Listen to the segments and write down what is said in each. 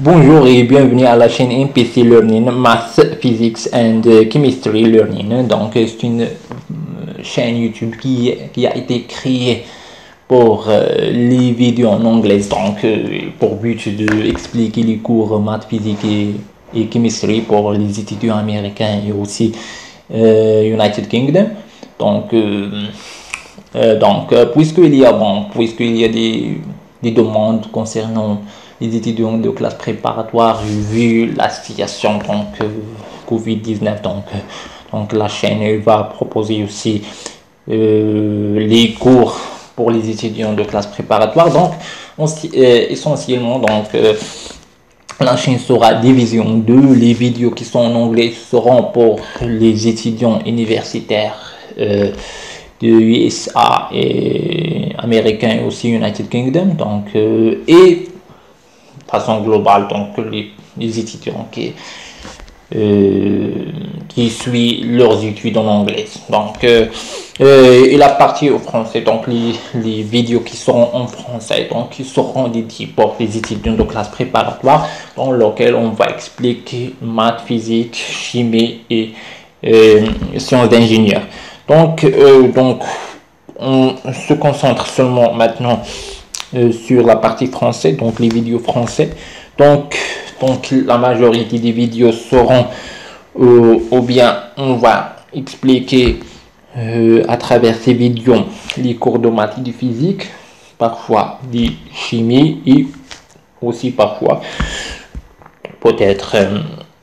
Bonjour et bienvenue à la chaîne MPC Learning, Math, Physics and Chemistry Learning. Donc, c'est une chaîne YouTube qui a été créée pour les vidéos en anglais. Donc, pour but de expliquer les cours maths, physique et chemistry pour les étudiants américains et aussi United Kingdom. Donc, puisqu'il y a des demandes concernant les étudiants de classe préparatoire vu la situation Covid-19, donc la chaîne va proposer aussi les cours pour les étudiants de classe préparatoire. Donc essentiellement la chaîne sera divisée en deux. Les vidéos qui sont en anglais seront pour les étudiants universitaires de USA et américains et aussi United Kingdom, et de façon globale, donc les étudiants qui suivent leurs études en anglais. Donc et la partie au français, donc les vidéos qui seront en français, donc qui seront dédiées pour les étudiants de classe préparatoire, dans lequel on va expliquer maths, physique, chimie et sciences d'ingénieur. Donc on se concentre seulement maintenant sur la partie français, donc les vidéos français. Donc la majorité des vidéos seront ou bien on va expliquer à travers ces vidéos les cours de maths et de physique, parfois de chimie et aussi parfois peut-être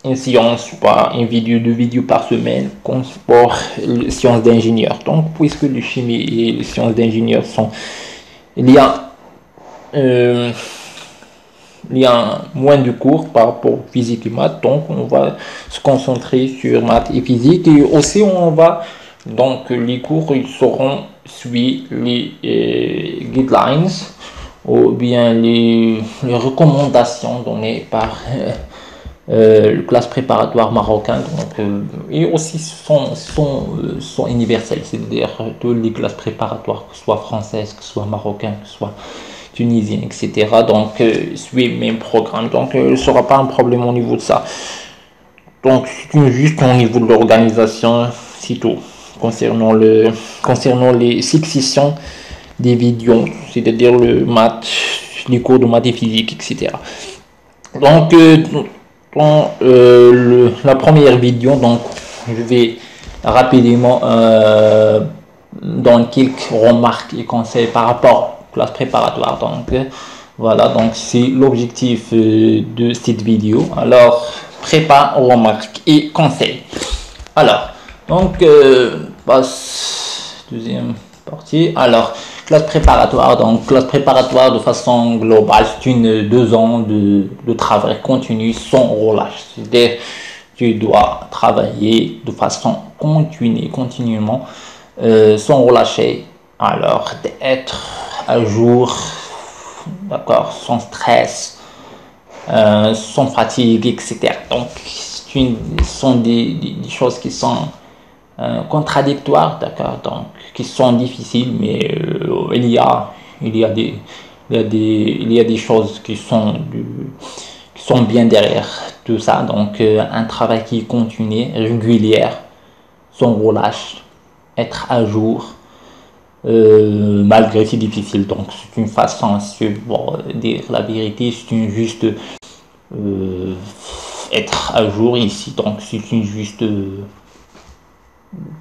une séance, pas une vidéo, deux vidéos par semaine pour les sciences d'ingénieur. Donc puisque les chimie et les sciences d'ingénieur sont liées, il y a moins de cours par rapport à physique et maths, donc on va se concentrer sur maths et physique. Et aussi on va, donc les cours ils seront suivre les guidelines ou bien les recommandations données par le classe préparatoire marocain, et aussi sont universelles, c'est-à-dire toutes les classes préparatoires, que ce soit françaises, que ce soit marocaines, que ce soit tunisienne, etc. Donc suivent le même programme, donc il ne sera pas un problème au niveau de ça. Donc c'est juste au niveau de l'organisation, c'est tout concernant les successions des vidéos, c'est-à-dire le maths, les cours de maths et physique, etc. Donc la première vidéo, donc je vais rapidement dans quelques remarques et conseils par rapport classe préparatoire. Donc voilà, donc c'est l'objectif de cette vidéo. Alors prépa, remarques et conseils. Alors donc deuxième partie. Alors classe préparatoire, donc classe préparatoire de façon globale, c'est 2 ans de travail continu sans relâche. C'est-à-dire tu dois travailler de façon continuellement sans relâcher, alors d'être à jour, d'accord, sans stress, sans fatigue, etc. Donc ce sont des choses qui sont contradictoires, d'accord, donc qui sont difficiles, mais il y a des choses qui sont bien derrière tout ça. Donc un travail qui est continu, régulier, sans relâche, être à jour malgré c'est difficile. Donc c'est une façon de dire la vérité, c'est juste être à jour ici. Donc c'est une juste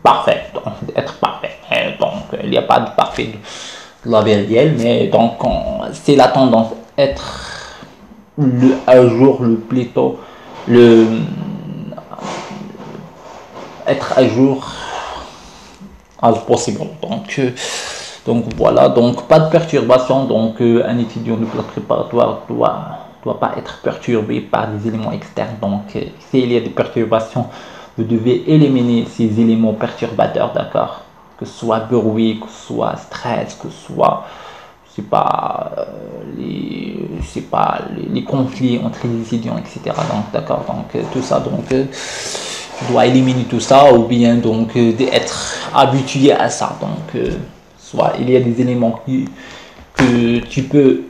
parfait, donc être parfait. Donc il n'y a pas de parfait de la vie réelle, mais donc c'est la tendance être à jour le plus tôt, être à jour as possible. Donc voilà, donc pas de perturbation. Donc un étudiant de classe préparatoire doit pas être perturbé par des éléments externes. Donc s'il y a des perturbations, vous devez éliminer ces éléments perturbateurs, d'accord, que ce soit bruit, que ce soit stress, que ce soit les conflits entre les étudiants, etc. Donc d'accord, donc tout ça, donc tu dois éliminer tout ça, ou bien donc d'être habitué à ça. Donc soit il y a des éléments que tu peux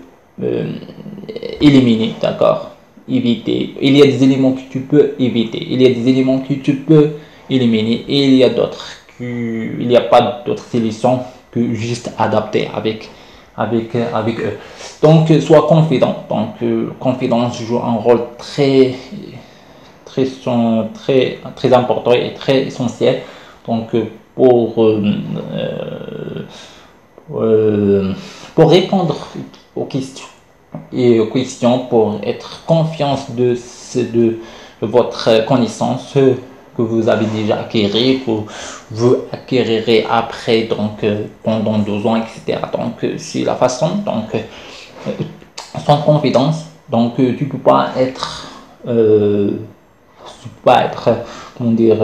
éliminer, d'accord, éviter, il y a des éléments que tu peux éviter, il y a des éléments que tu peux éliminer, et il y a d'autres il n'y a pas d'autre solution que juste adapter avec eux. Donc sois confident. Donc confidence joue un rôle très important et très essentiel. Donc pour répondre aux questions, pour être confiance de votre connaissance que vous avez déjà acquéri, que vous acquérirez après, donc pendant 2 ans, etc. Donc c'est la façon. Donc sans confidence, donc tu peux pas être comment dire,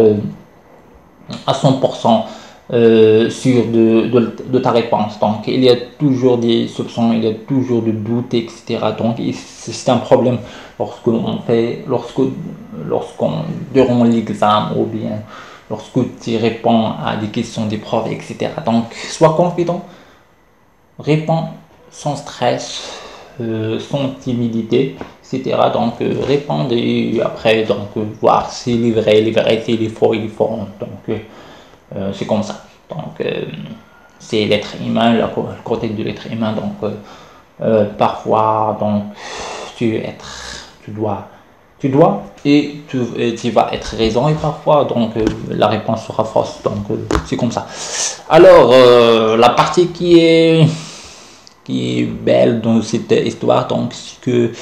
à 100% sûr de ta réponse. Donc il y a toujours des soupçons, il y a toujours des doutes, etc. Donc c'est un problème lorsqu'on durant l'examen, ou bien lorsque tu réponds à des questions des profs, etc. Donc sois confident, réponds sans stress, sans timidité, etc. Donc répondre, et après donc voir s'il est vrai, s'il est faux, il est faux. Donc c'est comme ça. Donc c'est l'être humain, le côté de l'être humain. Donc parfois donc tu dois et tu vas être raison, et parfois donc la réponse sera fausse. Donc c'est comme ça. Alors la partie qui est belle dans cette histoire, donc c'est que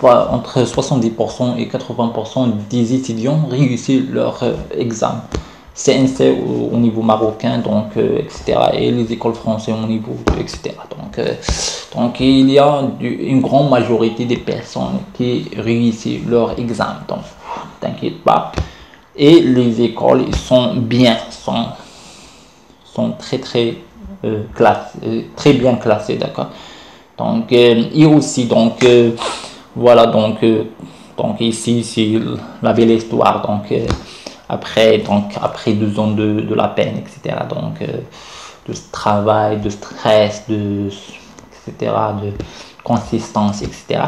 entre 70% et 80% des étudiants réussissent leur examen CNC au niveau marocain, donc etc., et les écoles françaises au niveau, etc. Donc il y a une grande majorité des personnes qui réussissent leur examen, donc t'inquiète pas. Et les écoles sont très bien classées, d'accord. Donc et aussi donc voilà, donc ici c'est la belle histoire. Donc après 2 ans de la peine, etc. Donc de travail, de stress, etc., de consistance, etc.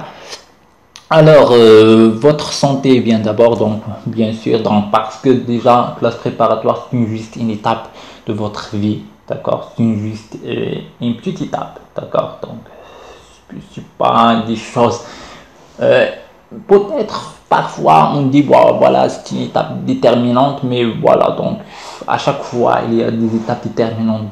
Alors votre santé vient d'abord, donc bien sûr, donc parce que déjà classe préparatoire c'est juste une étape de votre vie, d'accord. C'est juste une petite étape, d'accord. Donc c'est pas des choses peut-être parfois on dit voilà, c'est une étape déterminante, mais voilà, donc à chaque fois il y a des étapes déterminantes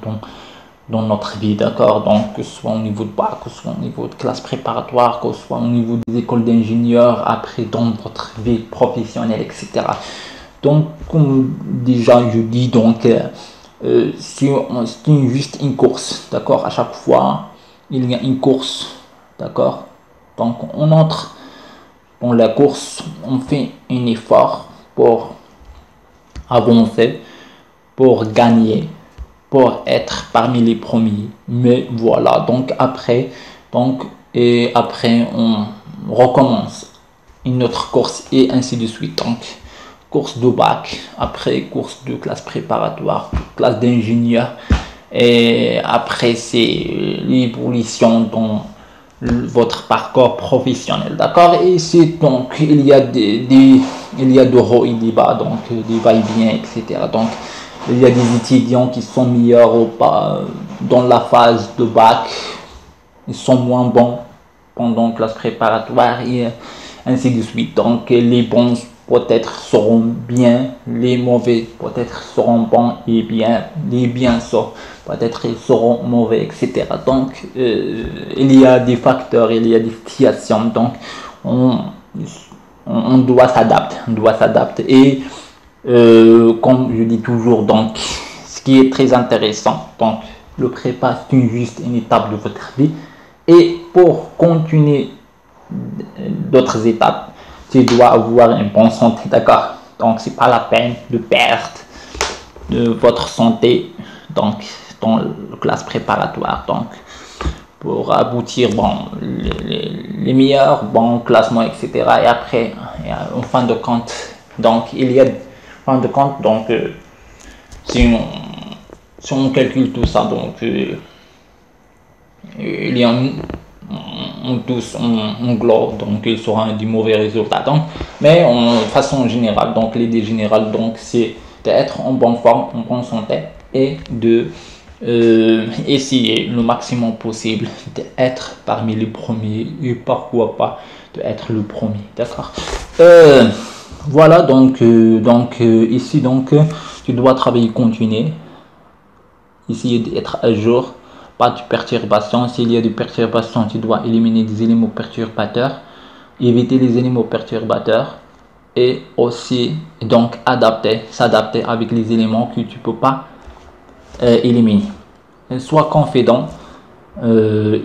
dans notre vie, d'accord. Donc que ce soit au niveau de bac, que ce soit au niveau de classe préparatoire, que ce soit au niveau des écoles d'ingénieurs, après dans votre vie professionnelle, etc. Donc comme déjà je dis, donc c'est juste une course, d'accord. À chaque fois il y a une course, d'accord. Donc on entre dans la course, on fait un effort pour avancer, pour gagner, pour être parmi les premiers. Mais voilà, donc après on recommence une autre course, et ainsi de suite. Donc course de bac, après course de classe préparatoire, classe d'ingénieur, et après c'est l'évolution dans votre parcours professionnel, d'accord. Et c'est donc il y a de hauts et des bas, donc des va-et-vient, etc. Donc il y a des étudiants qui sont meilleurs ou pas dans la phase de bac, ils sont moins bons pendant classe préparatoire, et ainsi de suite. Donc les bons peut-être seront bien, les mauvais peut-être seront bons, et bien les bien peut-être ils seront mauvais, etc. Donc il y a des facteurs, il y a des situations, donc on doit s'adapter, et comme je dis toujours, donc ce qui est très intéressant, donc le prépa c'est juste une étape de votre vie, et pour continuer d'autres étapes tu dois avoir une bonne santé, d'accord. Donc c'est pas la peine de perdre de votre santé donc dans la classe préparatoire, donc pour aboutir les meilleurs bons classements, etc. Et après en fin de compte, donc il y a fin de compte, donc si on calcule tout ça, donc il y a tous on glow, donc il sera du mauvais résultat. Donc, mais en façon générale, donc l'idée générale, donc c'est d'être en bonne forme, en bonne santé et de essayer le maximum possible d'être parmi les premiers et pourquoi pas d'être le premier, d'accord. Voilà, donc ici, donc tu dois travailler continuer, essayer d'être à jour, pas de perturbations. S'il y a des perturbations, tu dois éliminer des éléments perturbateurs, éviter les éléments perturbateurs et aussi donc s'adapter avec les éléments que tu peux pas éliminer. Sois confident.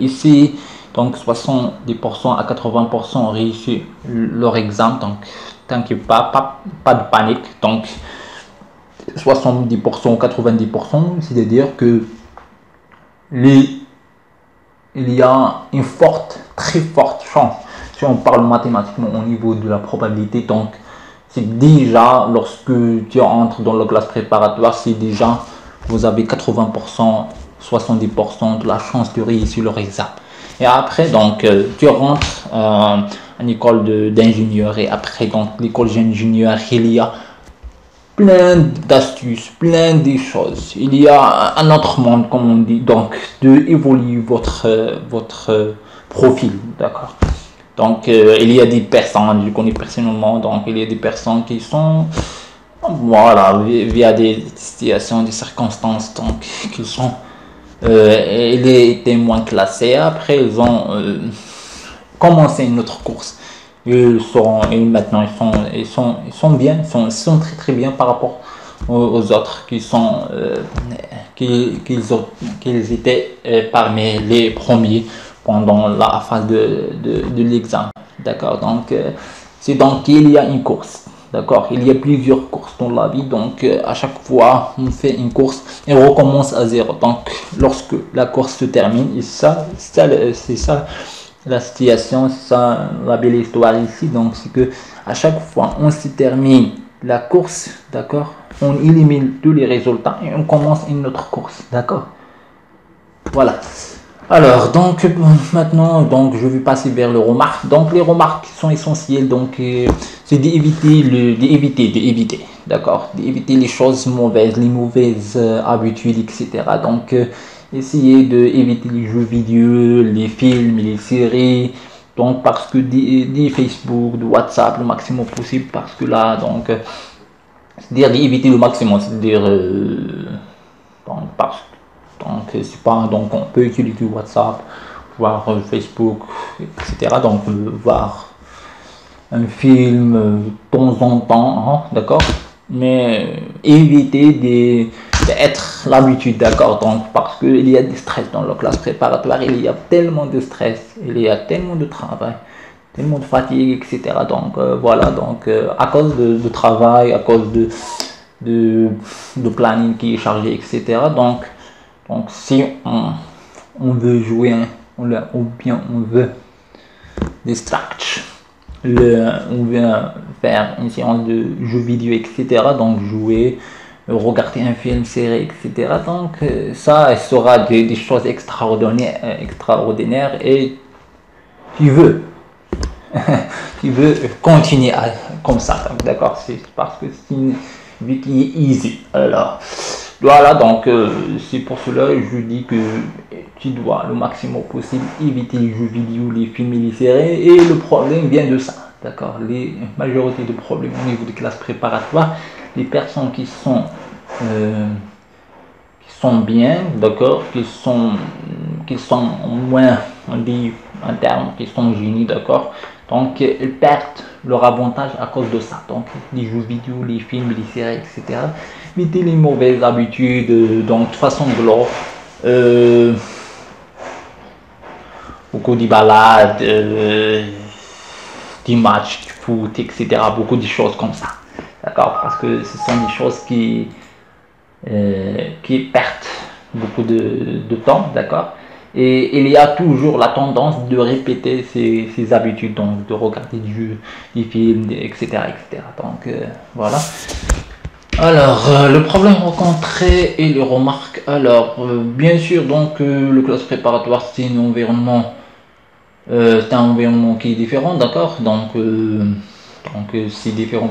Ici, donc 70% à 80% ont réussi leur examen, donc t'inquiète pas de panique. Donc 70% ou 90%, c'est-à-dire que il y a une très forte chance, si on parle mathématiquement au niveau de la probabilité. Donc c'est déjà, lorsque tu entres dans la classe préparatoire, c'est déjà, vous avez 80%, 70% de la chance de réussir leur examen. Et après, donc, tu rentres en école d'ingénieur, et après, donc, l'école d'ingénieur, il y a plein d'astuces, plein de choses. Il y a un autre monde, comme on dit, donc, de évoluer votre profil, d'accord. Donc, il y a des personnes, je connais personnellement, donc, il y a des personnes qui sont, voilà, via des situations, des circonstances, donc, qui sont, ils étaient moins classés. Après, ils ont commencé une autre course. Et maintenant, ils sont bien, ils sont très, très bien par rapport aux autres qui sont, qu'ils étaient parmi les premiers pendant la phase de l'examen, d'accord. Donc c'est donc il y a une course, d'accord, il y a plusieurs courses dans la vie. Donc à chaque fois on fait une course et on recommence à zéro. Donc lorsque la course se termine, et c'est ça la situation, c'est ça la belle histoire ici. Donc c'est que à chaque fois on se termine la course, d'accord, on élimine tous les résultats et on commence une autre course, d'accord. Voilà. Alors, donc, maintenant, donc, je vais passer vers les remarques. Donc, les remarques sont essentielles. Donc, c'est d'éviter, d'accord, d'éviter les choses mauvaises, les mauvaises habitudes, etc. Donc, essayer d'éviter les jeux vidéo, les films, les séries. Donc, parce que des Facebook, de WhatsApp, le maximum possible. Parce que là, donc, c'est-à-dire d'éviter le maximum. C'est-à-dire, donc, parce que donc c'est pas, donc on peut utiliser WhatsApp, voir Facebook, etc. Donc voir un film de temps en temps, hein, d'accord, mais éviter d'être l'habitude, d'accord. Donc parce qu'il y a du stress dans la classe préparatoire, il y a tellement de stress, il y a tellement de travail, tellement de fatigue, etc. Donc voilà, donc à cause de travail, à cause de planning qui est chargé, etc. Donc si on veut jouer, ou bien on veut distract, on veut faire une séance de jeux vidéo, etc. Donc jouer, regarder un film, série, etc. Donc ça sera des choses extraordinaires et tu veux, tu veux continuer comme ça, d'accord. C'est parce que c'est une vie qui est easy. Alors voilà, donc c'est pour cela que je dis que tu dois le maximum possible éviter les jeux vidéo, les films et les séries. Et le problème vient de ça, d'accord. Les majorités de problèmes au niveau des classes préparatoires, les personnes qui sont bien, d'accord, qui sont moins, on dit en termes, qui sont génies, d'accord. Donc ils perdent leur avantage à cause de ça. Donc les jeux vidéo, les films, les séries, etc. Éviter les mauvaises habitudes. Donc de façon gloire, beaucoup de balades, des matchs de foot, etc. Beaucoup de choses comme ça, d'accord, parce que ce sont des choses qui perdent beaucoup de temps, d'accord. Et il y a toujours la tendance de répéter ces habitudes, donc de regarder des jeux, des films, etc. etc. Donc voilà. Alors, le problème rencontré et les remarques. Alors, bien sûr, donc le classe préparatoire, c'est un environnement C'est un environnement qui est différent, d'accord. C'est différent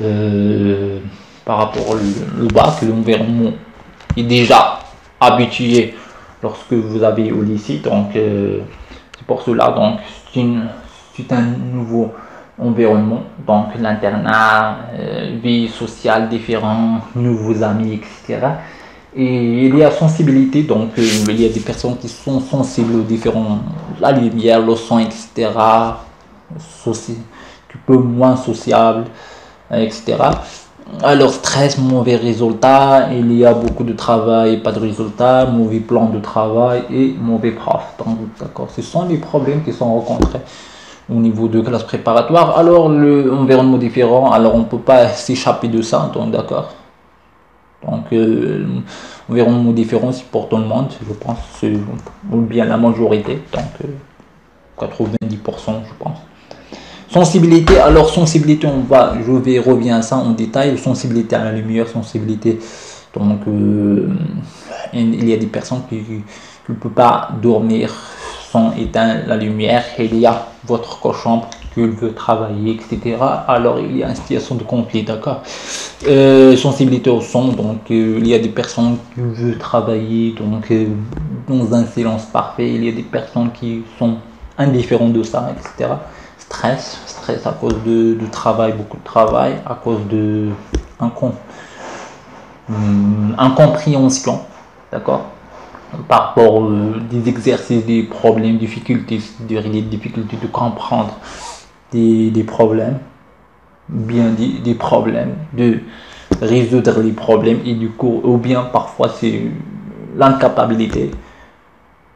euh, par rapport au bac. L'environnement est déjà habitué lorsque vous avez au lycée, c'est pour cela. Donc c'est un nouveau environnement, donc l'internat, vie sociale différente, nouveaux amis, etc. Et il y a sensibilité, il y a des personnes qui sont sensibles aux différents, la lumière, le son, etc. Tu peux moins sociable, etc. Alors stress, mauvais résultat, il y a beaucoup de travail, pas de résultat, mauvais plan de travail et mauvais prof. Donc d'accord, ce sont les problèmes qui sont rencontrés au niveau de classe préparatoire. Alors l'environnement différent, alors on peut pas s'échapper de ça, donc d'accord. Environnement différent, c'est pour tout le monde, je pense, ou bien la majorité, 90%, je pense. Sensibilité, alors sensibilité, reviens à ça en détail. Sensibilité à la lumière, sensibilité, il y a des personnes qui ne peuvent pas dormir sans éteindre la lumière. Il y a votre cochambre qui veut travailler, etc. Alors il y a une situation de conflit, d'accord. Sensibilité au son, il y a des personnes qui veulent travailler dans un silence parfait. Il y a des personnes qui sont indifférentes de ça, etc. Stress à cause de travail, beaucoup de travail, à cause de incompréhension, d'accord, par rapport des exercices, des problèmes, difficultés, des difficultés de comprendre des problèmes, bien des problèmes, de résoudre les problèmes, et du coup, ou bien parfois c'est l'incapacité,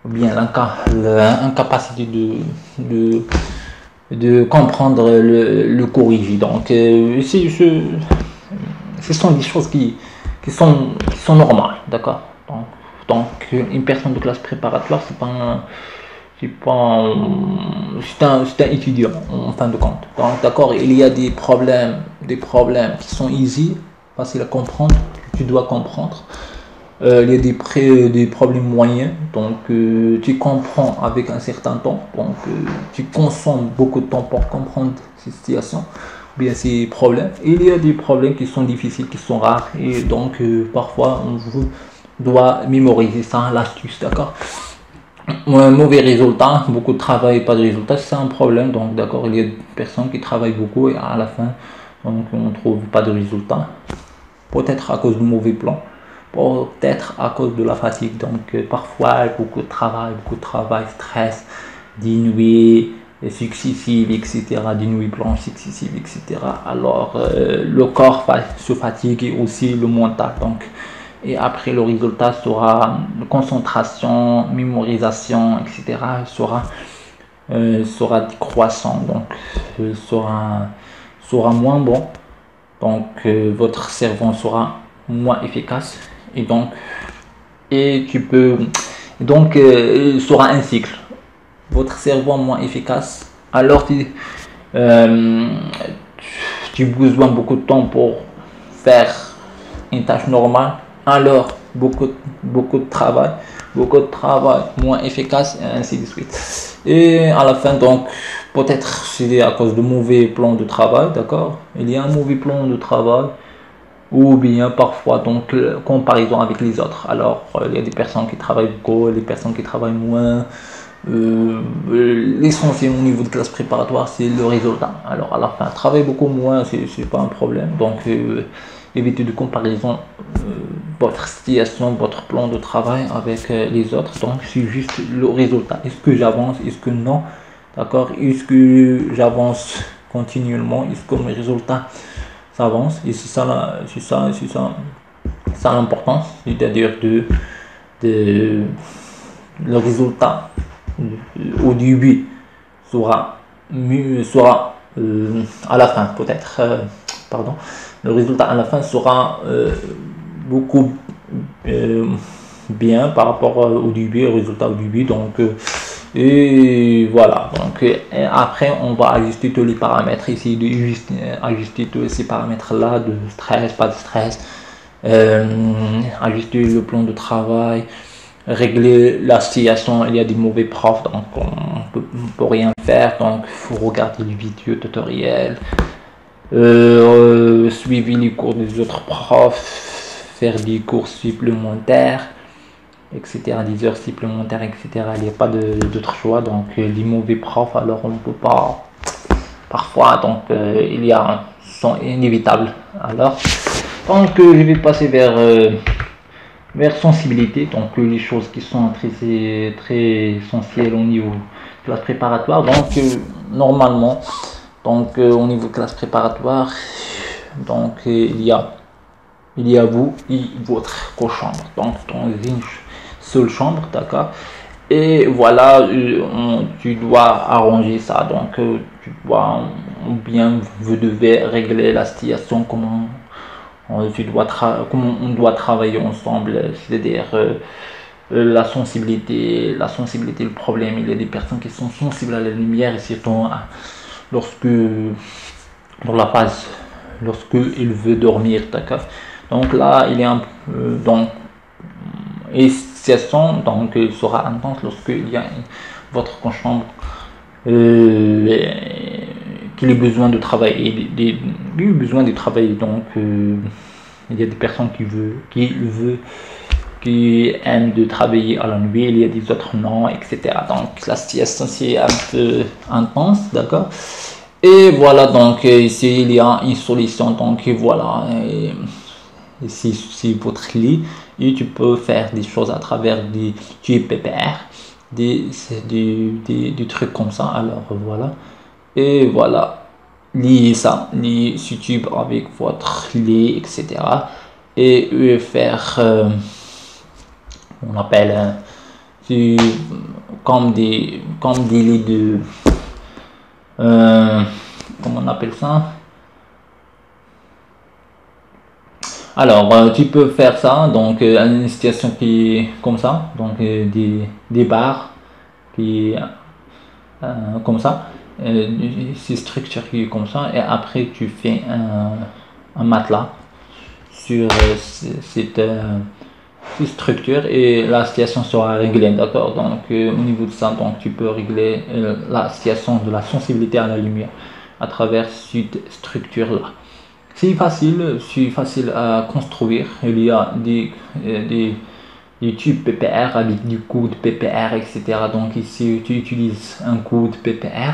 ou bien l'incapacité de comprendre le corriger. Ce sont des choses qui sont normales, d'accord. Une personne de classe préparatoire, c'est un étudiant en fin de compte. Donc d'accord, il y a des problèmes qui sont easy, faciles à comprendre, que tu dois comprendre. Il y a des problèmes moyens, tu comprends avec un certain temps, tu consommes beaucoup de temps pour comprendre ces situations, ou bien ces problèmes. Et il y a des problèmes qui sont difficiles, qui sont rares, et parfois on doit mémoriser ça, l'astuce, d'accord. Un mauvais résultat, beaucoup de travail, pas de résultat, c'est un problème. Donc d'accord, il y a des personnes qui travaillent beaucoup et à la fin, on ne trouve pas de résultat. Peut-être à cause du mauvais plan, peut-être à cause de la fatigue. Parfois, beaucoup de travail, stress, des nuits successives, etc. Des nuits blanches successives, etc. Alors, le corps se fatigue et aussi le mental. Et après, le résultat sera concentration, mémorisation, etc. sera décroissant, sera moins bon. Votre cerveau sera moins efficace sera un cycle. Votre cerveau moins efficace, alors tu as besoin beaucoup de temps pour faire une tâche normale. Alors beaucoup de travail, moins efficace, et ainsi de suite. Et à la fin, peut-être c'est à cause de mauvais plan de travail, d'accord. Il y a un mauvais plan de travail, ou bien parfois comparaison avec les autres. Alors il y a des personnes qui travaillent beaucoup, des personnes qui travaillent moins. L'essentiel au niveau de classe préparatoire, c'est le résultat. Alors à la fin, travailler beaucoup moins, c'est pas un problème. Évitez de comparaison votre situation, votre plan de travail avec les autres. C'est juste le résultat. Est-ce que j'avance, est-ce que non, d'accord. Est-ce que j'avance continuellement, est-ce que mes résultats s'avancent. Et c'est ça l'importance, c'est-à-dire le résultat au début sera mieux, à la fin peut-être, le résultat à la fin sera beaucoup bien par rapport au début, au résultat au début. Et voilà, et après on va ajuster tous les paramètres, essayer de ajuster tous ces paramètres là, de stress, pas de stress, ajuster le plan de travail, régler la situation. Il y a des mauvais profs, donc on peut rien faire, donc il faut regarder les vidéos tutoriels, suivre les cours des autres profs, faire des cours supplémentaires, etc., des heures supplémentaires, etc. Il n'y a pas d'autre choix, donc les mauvais profs, alors on ne peut pas, parfois, donc il y a, sont inévitables. Alors, donc je vais passer vers sensibilité, donc les choses qui sont très essentielles au niveau classe préparatoire. Donc normalement, donc au niveau classe préparatoire, donc il y a vous et votre co-chambre, donc dans une seule chambre, d'accord. Et voilà, tu dois arranger ça, donc tu dois, ou bien vous devez régler la situation, comment on doit travailler ensemble, c'est-à-dire la sensibilité, le problème. Il y a des personnes qui sont sensibles à la lumière, et surtout lorsque, dans la phase, lorsque il veut dormir, d'accord. Donc là, il est un peu, donc, et situation, donc, sera intense lorsque il y a votre chambre qu'il ait besoin de travailler, besoin de travailler, donc il y a des personnes qui aiment de travailler à la nuit, il y a des autres non, etc. Donc la situation c'est un peu intense, d'accord. Et voilà, donc ici il y a une solution, donc voilà, ici c'est votre lit, et tu peux faire des choses à travers des tubes PPR, des trucs comme ça. Alors voilà, et voilà, lier ça, lier ce tube avec votre lit, etc. Et faire on appelle comme des lits de comment on appelle ça. Alors tu peux faire ça, donc une situation qui est comme ça, donc des barres qui comme ça, ces structures qui est comme ça, et après tu fais un matelas sur cette structure, et la situation sera réglée, d'accord. Donc au niveau de ça, donc tu peux régler la situation de la sensibilité à la lumière à travers cette structure là. C'est facile à construire. Il y a des tubes PPR avec du code PPR, etc. Donc ici tu utilises un code PPR,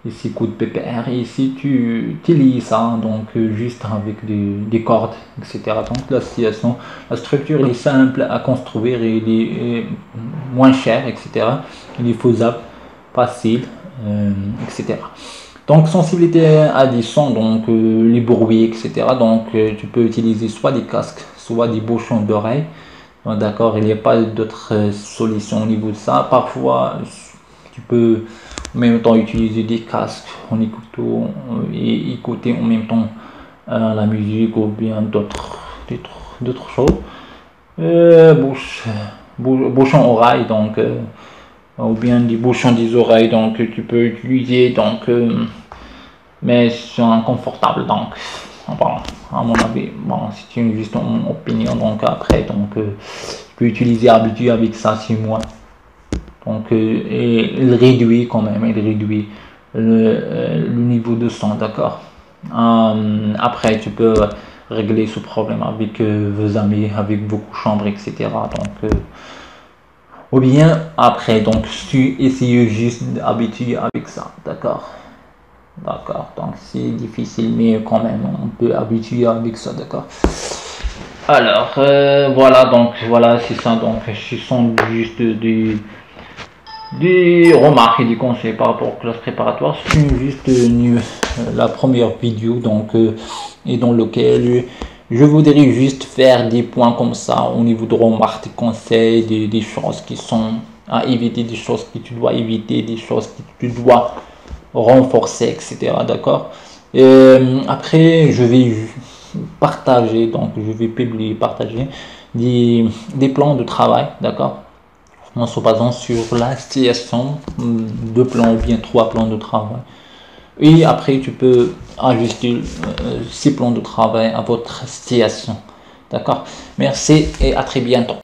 ici code PPR, et ici tu lis ça, donc juste avec des cordes, etc. Donc la structure est simple à construire, et il est moins cher, etc. Il est faisable, facile, etc. Donc sensibilité à des sons, donc les bruits, etc. Donc tu peux utiliser soit des casques, soit des bouchons d'oreilles. D'accord, il n'y a pas d'autres solutions au niveau de ça. Parfois tu peux en même temps utiliser des casques en écoutant et écouter en même temps la musique, ou bien d'autres choses. Bouchon oreille, donc ou bien des bouchons des oreilles, donc tu peux utiliser, donc mais c'est inconfortable, donc bon, à mon avis, bon, c'est juste mon opinion, donc après, donc je peux utiliser habitué avec ça 6 mois, donc et il réduit quand même, il réduit le niveau de son, d'accord. Après tu peux régler ce problème avec vos amis, avec vos chambres, etc. Donc ou bien après, donc tu essayes juste d'habituer avec ça, d'accord. D'accord, donc c'est difficile, mais quand même on peut habituer avec ça, d'accord. Alors voilà, donc voilà, c'est ça. Donc ce sont juste des remarques et des conseils par rapport aux classes préparatoires. C'est juste la première vidéo, donc et dans lequel je voudrais juste faire des points comme ça au niveau de remarques, des conseils, des choses qui sont à éviter, des choses que tu dois éviter, des choses que tu dois renforcer, etc. D'accord. Après je vais partager, donc je vais publier, partager des plans de travail, d'accord, en se basant sur la situation, 2 plans ou bien 3 plans de travail, et après tu peux ajuster ces plans de travail à votre situation, d'accord. Merci et à très bientôt.